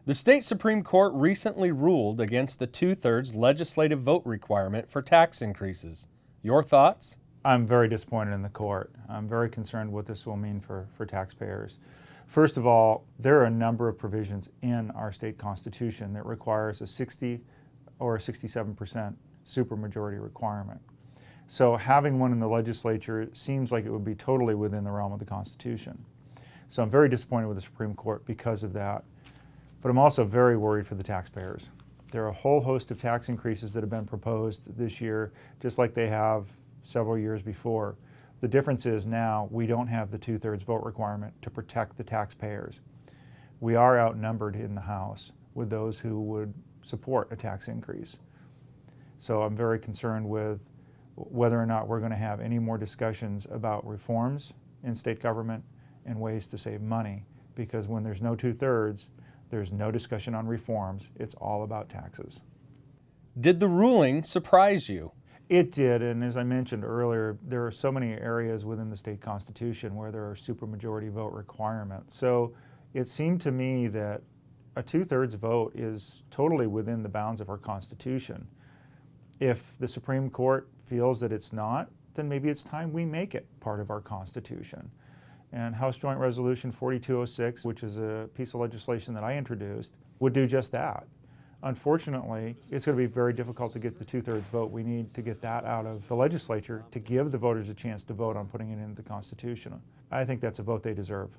The state Supreme Court recently ruled against the two-thirds legislative vote requirement for tax increases. Your thoughts? I'm very disappointed in the court. I'm very concerned what this will mean for taxpayers. First of all, there are a number of provisions in our state constitution that requires a 60 or 67% supermajority requirement. So having one in the legislature seems like it would be totally within the realm of the Constitution. So I'm very disappointed with the Supreme Court because of that. But I'm also very worried for the taxpayers. There are a whole host of tax increases that have been proposed this year, just like they have several years before. The difference is now we don't have the two-thirds vote requirement to protect the taxpayers. We are outnumbered in the House with those who would support a tax increase. So I'm very concerned with whether or not we're going to have any more discussions about reforms in state government and ways to save money, because when there's no two-thirds, there's no discussion on reforms. It's all about taxes. Did the ruling surprise you? It did, and as I mentioned earlier, there are so many areas within the state constitution where there are supermajority vote requirements. So it seemed to me that a two-thirds vote is totally within the bounds of our Constitution. If the Supreme Court feels that it's not, then maybe it's time we make it part of our Constitution. And House Joint Resolution 4206, which is a piece of legislation that I introduced, would do just that. Unfortunately, it's going to be very difficult to get the two-thirds vote we need to get that out of the legislature to give the voters a chance to vote on putting it into the Constitution. I think that's a vote they deserve.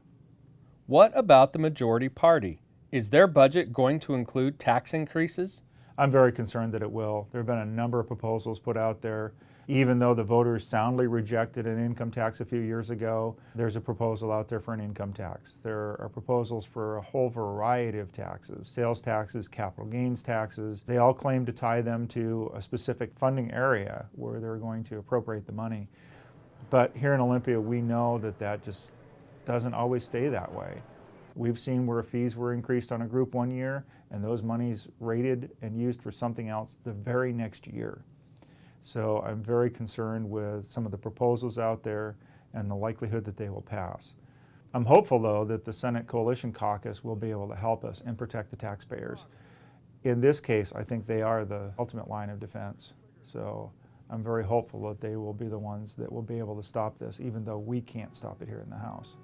What about the majority party? Is their budget going to include tax increases? I'm very concerned that it will. There have been a number of proposals put out there. Even though the voters soundly rejected an income tax a few years ago, there's a proposal out there for an income tax. There are proposals for a whole variety of taxes, sales taxes, capital gains taxes. They all claim to tie them to a specific funding area where they're going to appropriate the money. But here in Olympia, we know that that just doesn't always stay that way. We've seen where fees were increased on a group one year and those monies rated and used for something else the very next year. So I'm very concerned with some of the proposals out there and the likelihood that they will pass. I'm hopeful, though, that the Senate Coalition Caucus will be able to help us and protect the taxpayers. In this case, I think they are the ultimate line of defense. So I'm very hopeful that they will be the ones that will be able to stop this, even though we can't stop it here in the House.